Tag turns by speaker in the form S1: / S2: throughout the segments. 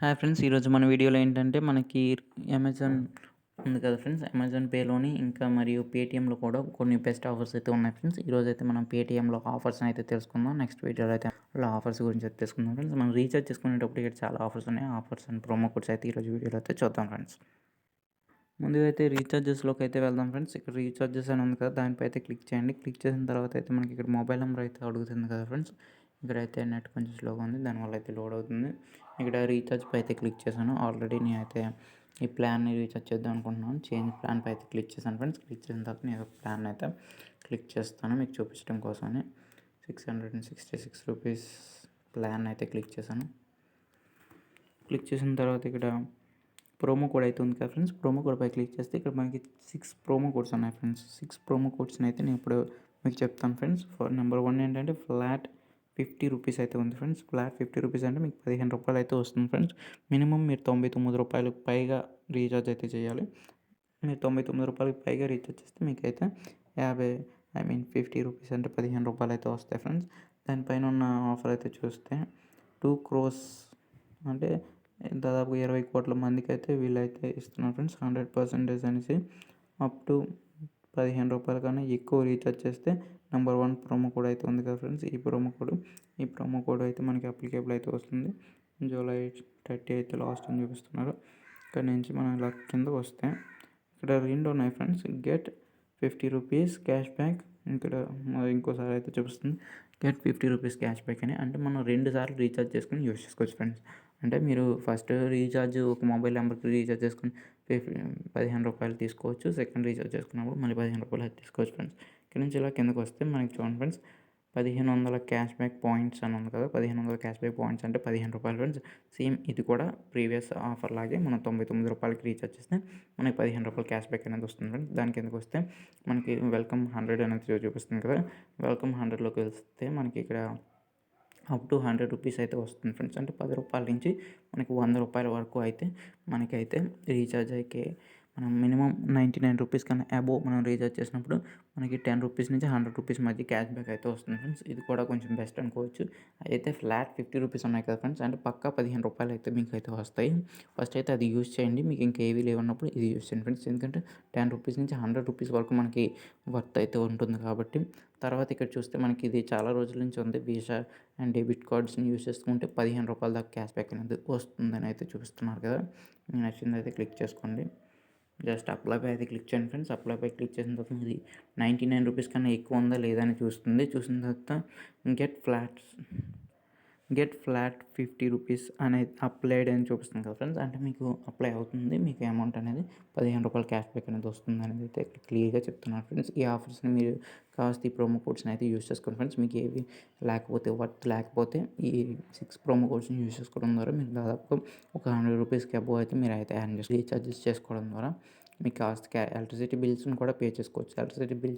S1: Hi friends, ఈరోజు మన వీడియోలో ఏంటంటే మనకి అమెజాన్ ఉంది కదా ఫ్రెండ్స్. అమెజాన్ పేలోని ఇంకా మరియు పేటీఎంలో కూడా కొన్ని బెస్ట్ ఆఫర్స్ అయితే ఉన్నాయి ఫ్రెండ్స్. ఈరోజు అయితే మనం పేటీఎంలో ఆఫర్స్ని అయితే తెలుసుకుందాం. నెక్స్ట్ వీడియోలో అయితే ఆఫర్స్ గురించి అయితే తెలుసుకుందాం ఫ్రెండ్స్. మనం రీఛార్జ్ చేసుకునేటప్పుడు ఇక్కడ చాలా ఆఫర్స్ ఉన్నాయి. ఆఫర్స్ అండ్ ప్రోమో కోడ్స్ అయితే ఈరోజు వీడియోలో అయితే చూద్దాం ఫ్రెండ్స్. ముందుగా అయితే రీఛార్జెస్లోకి అయితే వెళ్దాం ఫ్రెండ్స్. ఇక్కడ రీఛార్జెస్ అని ఉంది కదా, దానిపై అయితే క్లిక్ చేయండి. క్లిక్ చేసిన తర్వాత అయితే మనకి ఇక్కడ మొబైల్ నెంబర్ అయితే అడుగుతుంది కదా ఫ్రెండ్స్. ఇక్కడైతే నెట్ కొంచెం స్లోగా ఉంది, దానివల్ల అయితే లోడ్ అవుతుంది. ఇక్కడ రీఛార్జ్ పై అయితే క్లిక్ చేశాను. ఆల్రెడీ నేనైతే ఈ ప్లాన్ని రీఛార్జ్ చేద్దాం అనుకుంటున్నాను. చేంజ్ ప్లాన్ పై అయితే క్లిక్ చేశాను ఫ్రెండ్స్. క్లిక్ చేసిన తర్వాత నేను ప్లాన్ అయితే క్లిక్ చేస్తాను మీకు చూపించడం కోసమని. 666 రూపీస్ ప్లాన్ అయితే క్లిక్ చేశాను. క్లిక్ చేసిన తర్వాత ఇక్కడ ప్రోమో కోడ్ అయితే ఉంది కదా ఫ్రెండ్స్. ప్రోమో కోడ్ పై క్లిక్ చేస్తే ఇక్కడ మనకి 6 ప్రోమో కోడ్స్ ఉన్నాయి ఫ్రెండ్స్. 6 ప్రోమో కోడ్స్ని అయితే నేను ఇప్పుడు మీకు చెప్తాను ఫ్రెండ్స్. ఫర్ నెంబర్ 1 ఏంటంటే ఫ్లాట్ 50 రూపీస్ అయితే ఉంది ఫ్రెండ్స్. ఫ్లాట్ 50 రూపీస్ అంటే మీకు 15 రూపాయలు అయితే వస్తుంది ఫ్రెండ్స్. మినిమం మీరు 99 రూపాయలకు పైగా రీఛార్జ్ అయితే చేయాలి. మీరు 99 రూపాయలకు పైగా రీఛార్జ్ చేస్తే మీకైతే 50 రూపీస్ అంటే 15 రూపాయలు అయితే వస్తాయి ఫ్రెండ్స్. దానిపైన ఉన్న ఆఫర్ అయితే చూస్తే 2 crores అంటే దాదాపు 20 కోట్ల మందికి అయితే వీళ్ళైతే ఇస్తున్నారు ఫ్రెండ్స్. 100% అనేసి అప్ టు 15 రూపాయల కన్నా ఎక్కువ రీఛార్జ్ చేస్తే నెంబర్ 1 ప్రోమో కోడ్ అయితే ఉంది కదా ఫ్రెండ్స్. ఈ ప్రోమో కోడ్ అయితే మనకి అప్లికేబుల్ అయితే వస్తుంది. జూలై 30 అయితే లాస్ట్ అని చూపిస్తున్నారు. ఇక్కడ నుంచి మనం ఇలా కింద వస్తే ఇక్కడ 2 ఉన్నాయి friends. Get 50 rupees cash back. ఇక్కడ ఇంకోసారి అయితే చూపిస్తుంది గెట్ 50 రూపీస్ క్యాష్ బ్యాక్ అని. అంటే మనం 2 సార్లు రీఛార్జ్ చేసుకుని యూస్ చేసుకోవచ్చు ఫ్రెండ్స్. అంటే మీరు ఫస్ట్ రీఛార్జ్ ఒక మొబైల్ నెంబర్కి రీఛార్జ్ చేసుకుని 15 రూపాయలు తీసుకోవచ్చు. సెకండ్ రీఛార్జ్ చేసుకున్నప్పుడు మళ్ళీ 15 రూపాయలు అయితే తీసుకోవచ్చు ఫ్రెండ్స్. ఇక్కడ నుంచి ఇలా కిందకు వస్తే మనకి చూడండి ఫ్రెండ్స్, 1500 క్యాష్ బ్యాక్ పాయింట్స్ అని ఉంది కదా. 1500 క్యాష్ బ్యాక్ పాయింట్స్ అంటే 15 రూపాయలు ఫ్రెండ్స్. సేమ్ ఇది కూడా ప్రీవియస్ ఆఫర్ లాగే మనం 99 రూపాయలకి రీఛార్జ్ చేస్తే మనకి 15 రూపాయలు క్యాష్ బ్యాక్ అనేది వస్తుంది ఫ్రెండ్స్. దాని కిందకు వస్తే మనకి వెల్కమ్ 100 అనేది చూపిస్తుంది కదా. వెల్కమ్ 100లోకి వెళ్తే మనకి ఇక్కడ అప్ టు 100 రూపీస్ అయితే వస్తుంది ఫ్రెండ్స్. అంటే 10 రూపాయల నుంచి మనకి 100 రూపాయల వరకు అయితే మనకైతే రీఛార్జ్ అయితే మనం మినిమం 99 రూపీస్ కన్నా అబోవ్ మనం రీఛార్జ్ చేసినప్పుడు మనకి 10 రూపీస్ నుంచి 100 రూపీస్ మధ్య క్యాష్ బ్యాక్ అయితే వస్తుంది ఫ్రెండ్స్. ఇది కూడా కొంచెం బెస్ట్ అనుకోవచ్చు. అయితే ఫ్లాట్ 50 రూపీస్ ఉన్నాయి కదా ఫ్రెండ్స్, అంటే పక్కా 15 రూపాయలు అయితే మీకు అయితే వస్తాయి. ఫస్ట్ అయితే అది యూజ్ చేయండి. మీకు ఇంకేవీ లేవన్నప్పుడు ఇది యూజ్ చేయండి ఫ్రెండ్స్. ఎందుకంటే 10 రూపీస్ నుంచి 100 రూపీస్ వరకు మనకి వర్త్ అయితే ఉంటుంది కాబట్టి. తర్వాత ఇక్కడ చూస్తే మనకి ఇది చాలా రోజుల నుంచి ఉంది. వీసా అండ్ డెబిట్ కార్డ్స్ని యూజ్ చేసుకుంటే 15 రూపాయల దాకా క్యాష్ బ్యాక్ అనేది వస్తుందని అయితే చూపిస్తున్నారు కదా. మీకు నచ్చింది అయితే క్లిక్ చేసుకోండి. జస్ట్ అప్లైపై అయితే క్లిక్ చేయండి ఫ్రెండ్స్. అప్లైపై క్లిక్ చేసిన తర్వాత ఇది 99 రూపీస్ కన్నా ఎక్కువ ఉందా లేదా అని చూస్తుంది. చూసిన తర్వాత గెట్ ఫ్లాట్ 50 రూపీస్ అనేది అప్లైడ్ అని చూపిస్తుంది కదా ఫ్రెండ్స్. అంటే మీకు అప్లై అవుతుంది, మీకు అమౌంట్ అనేది 15 రూపాయలు క్యాష్ బ్యాక్ అనేది వస్తుంది అనేది అయితే క్లియర్గా చెప్తున్నారు ఫ్రెండ్స్. ఈ ఆఫర్స్ని మీరు కాస్త ఈ ప్రోమో కోడ్స్ని అయితే యూస్ చేసుకోండి ఫ్రెండ్స్. మీకు ఏవి లేకపోతే ఈ 6 ప్రోమో కోడ్స్ని యూస్ చేసుకోవడం ద్వారా మీరు దాదాపు ఒక 100 రూపీస్కి అబోవ్ అయితే మీరు అయితే రీఛార్జెస్ చేసుకోవడం ద్వారా మీకు కాస్త ఎలక్ట్రిసిటీ బిల్స్ని కూడా పే చేసుకోవచ్చు. ఎలక్ట్రిసిటీ బిల్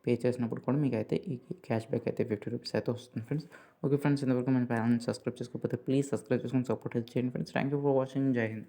S1: పే చేసినప్పుడు కూడా మీకు అయితే ఈ క్యాష్ బ్యాక్ అయితే 50 రూపీస్ అయితే వస్తుంది ఫ్రెండ్స్. ఓకే ఫ్రెండ్స్, ఇంతవరకు మన ఛానల్ని సబ్స్క్రైబ్ చేసుకోకపోతే ప్లీజ్ సబ్స్క్రైబ్ చేసుకొని సపోర్ట్ చేయండి friends. Thank you for watching. జై హింద్.